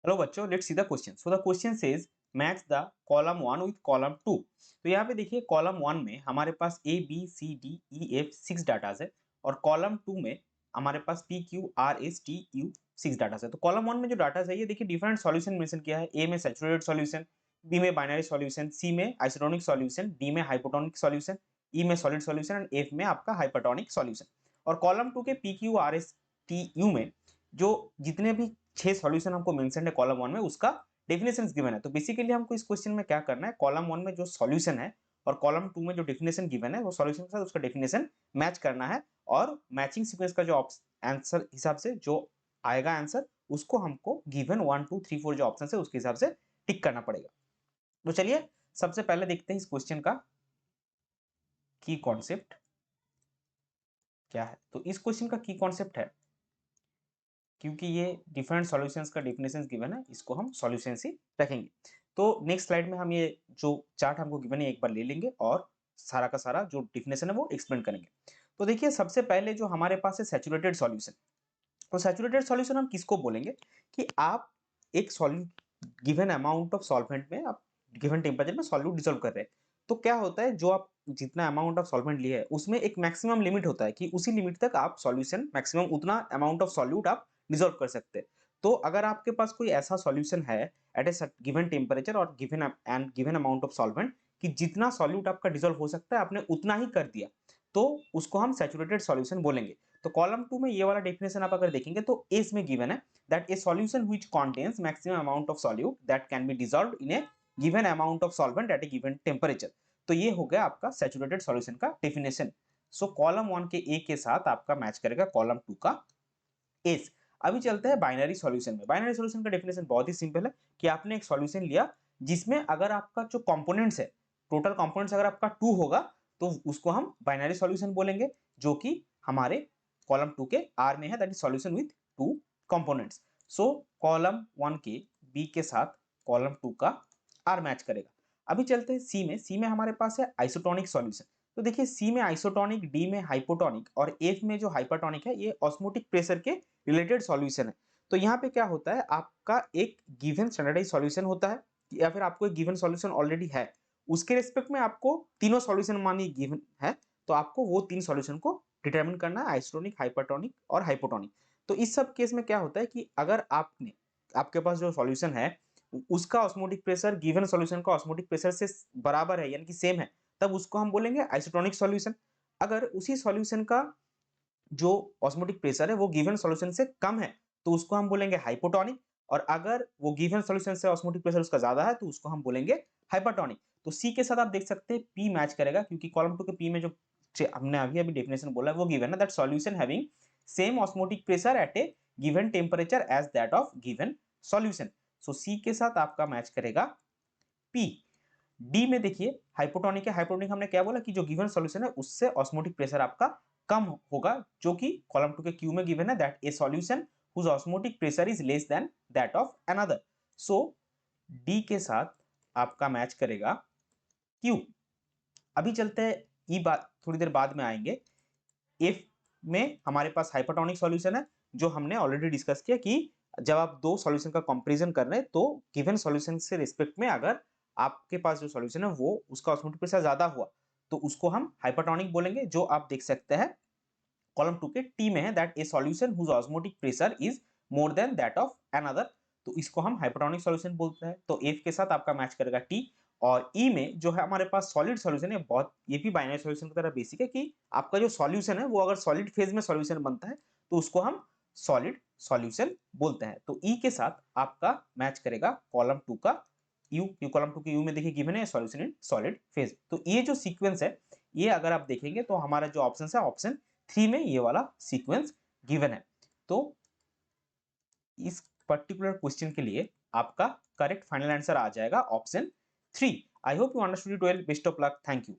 Hello बच्चों, let's see the question. So the question says match the column 1 with column 2। तो यहाँ पे देखिए कॉलम 1 में हमारे पास A B C D E F 6 datas है और कॉलम 2 में हमारे पास P Q R S T U 6 datas है। तो कॉलम 1 में जो डाटास है ये देखिए डिफरेंट सॉल्यूशन मेंशन किया है। ए में सैचुरेटेड सॉल्यूशन, बी में बाइनरी सॉल्यूशन, सी में आइसोटोनिक सॉल्यूशन, डी में हाइपोटोनिक सॉल्यूशन, ई में सॉलिड सॉल्यूशन एंड एफ में आपका हाइपरटोनिक सॉल्यूशन। और कॉलम 2 के P Q R S T you में जो जितने भी 6 सॉल्यूशन हमको मेंशन है कॉलम 1 में उसका डेफिनेशंस गिवन है। तो बेसिकली हमको इस क्वेश्चन में क्या करना है, कॉलम 1 में जो सॉल्यूशन है और कॉलम 2 में जो डेफिनेशन गिवन है वो सॉल्यूशन के साथ उसका डेफिनेशन मैच करना है और मैचिंग सीक्वेंस का जो आंसर हिसाब से जो आएगा आंसर उसको हमको गिवन 1 2 3 4 जो ऑप्शन है उसके हिसाब से टिक करना पड़ेगा। तो चलिए सबसे पहले देखते हैं इस क्वेश्चन का की कॉन्सेप्ट क्या है। तो इस क्वेश्चन का की कॉन्सेप्ट है, क्योंकि ये डिफरेंट सॉल्यूशंस का डेफिनेशंस गिवन है, इसको हम सॉल्यूशंस ही रखेंगे। तो नेक्स्ट स्लाइड में हम ये जो चार्ट हमको गिवन है एक बार ले लेंगे और सारा का सारा जो डेफिनेशन है वो एक्सप्लेन करेंगे। तो देखिए सबसे पहले जो हमारे पास है सैचुरेटेड सॉल्यूशन। तो सैचुरेटेड सॉल्यूशन हम किसको बोलेंगे कि आप एक solute given amount of solvent में आप गिवन टेम्परेचर में सॉल्यूट डिसॉल्व कर रहे हैं। तो क्या होता है, जो आप जितना अमाउंट ऑफ सॉल्वेंट लिए है उसमें एक मैक्सिमम लिमिट होता है कि उसी लिमिट तक आप सॉल्यूशन मैक्सिमम उतना अमाउंट ऑफ सॉल्यूट आप डिसॉल्व कर सकते हैं। तो अगर आपके पास कोई ऐसा सॉल्यूशन है एट ए गिवन टेम्परेचर और गिवन अमाउंट ऑफ सॉल्वेंट कि जितना सॉल्यूट आपका डिसॉल्व हो सकता है आपने उतना ही कर दिया, तो उसको हम सैचुरेटेड सॉल्यूशन बोलेंगे। तो कॉलम 2 में ये वाला डेफिनेशन आप अगर देखेंगे तो ए इसमें गिवन है that a solution which contains maximum amount of solute that can be dissolved in A given amount of solvent eight a given temperature. तो ये हो गया आपका सैचुरेटेड सॉल्यूशन का डेफिनेशन। सो कॉलम 1 के ए के साथ आपका मैच करेगा कॉलम 2 का एस। अभी चलते हैं बाइनरी सॉल्यूशन में। बाइनरी सॉल्यूशन का डेफिनेशन बहुत ही सिंपल है कि आपने एक सॉल्यूशन लिया जिसमें अगर आपका जो कंपोनेंट्स है, टोटल कंपोनेंट्स अगर आपका 2 होगा तो उसको हम बाइनरी सॉल्यूशन बोलेंगे, जो कि हमारे कॉलम 2 के आर में है, that is solution with 2 components. So column 1 के बी के साथ कॉलम 2 का आर मैच करेगा। अभी चलते हैं सी में। सी में हमारे पास है आइसोटोनिक सॉल्यूशन। तो देखिए सी में आइसोटोनिक, डी में हाइपोटोनिक और एफ में जो हाइपरटोनिक है ये ऑस्मोटिक प्रेशर के रिलेटेड सॉल्यूशन है। तो यहाँ पे क्या होता है, आपका एक गिवन स्टैंडर्डाइज सॉल्यूशन होता है या फिर आपको एक गिवन सॉल्यूशन ऑलरेडी है, उसके रिस्पेक्ट में आपको तीनों सॉल्यूशन मानी गिवन है, तो आपको वो तीन सॉल्यूशन को डिटरमिन करना है, आइसोटोनिक, हाइपरटोनिक और हाइपोटोनिक। तो इस सब केस में क्या होता है कि अगर आपने आपके पास जो सॉल्यूशन है उसका ऑस्मोटिक प्रेशर गिवन सॉल्यूशन का ऑस्मोटिक प्रेशर से बराबर है यानी कि सेम है, तब उसको हम बोलेंगे आइसोटोनिक सॉल्यूशन। अगर उसी सॉल्यूशन का जो ऑस्मोटिक प्रेशर है वो गिवन सॉल्यूशन से कम है तो उसको हम बोलेंगे हाइपोटोनिक, और अगर वो गिवन सॉल्यूशन से ऑस्मोटिक प्रेशर उसका ज्यादा है तो उसको हम बोलेंगे हाइपरटोनिक। तो सी के साथ आप देख सकते हैं पी मैच करेगा, क्योंकि कॉलम 2 के पी में जो हमने अभी अभी डेफिनेशन बोला है वो गिवन है that solution having same osmotic pressure at a given temperature as that of given solution. So C के साथ आपका मैच करेगा पी। डी में देखिए हाइपोटोनिक है। हाइपोटोनिक हमने क्या बोला कि जो गिवन सॉल्यूशन है उससे ऑस्मोटिक प्रेशर आपका कम होगा, जो कि कॉलम 2 के क्यू में गिवन है that a solution whose osmotic pressure is less than that of another. So D के साथ आपका मैच करेगा क्यू। अभी चलते हैं ई, बात थोड़ी देर बाद में आएंगे। एफ में हमारे पास हाइपरटोनिक सॉल्यूशन है, जो हमने ऑलरेडी डिस्कस किया कि जब आप दो सॉल्यूशन का कंपैरिजन कर रहे हैं तो गिवन सॉल्यूशन से रिस्पेक्ट में अगर आपके पास जो सॉल्यूशन है वो उसका ऑस्मोटिक प्रेशर ज्यादा हुआ तो उसको हम हाइपरटोनिक बोलेंगे, जो आप देख सकते हैं कॉलम 2 के टी में है that a solution whose osmotic pressure is more than that of another. तो इसको हम हाइपरटोनिक सॉल्यूशन बोलते हैं। तो एफ के साथ आपका मैच करेगा टी। और ई में जो है हमारे पास सॉलिड सॉल्यूशन है, बहुत ये भी बाइनरी सॉल्यूशन की तरह बेसिक है कि आपका जो सॉल्यूशन है वो अगर सॉलिड फेज में सॉल्यूशन बनता है तो उसको हम सॉलिड सॉल्यूशन बोलते हैं। तो ई के साथ आपका मैच करेगा कॉलम 2 का यू। कॉलम 2 के यू में देखिए गिवन है सॉल्यूशन इन सॉलिड फेज। तो ये जो सीक्वेंस है ये अगर आप देखेंगे तो हमारा जो ऑप्शन है ऑप्शन 3 में ये वाला सीक्वेंस गिवन है। तो इस पर्टिकुलर क्वेश्चन के लिए आपका करेक्ट फाइनल आंसर आ जाएगा option 3। I hope you understood it well. Best of luck. Thank you.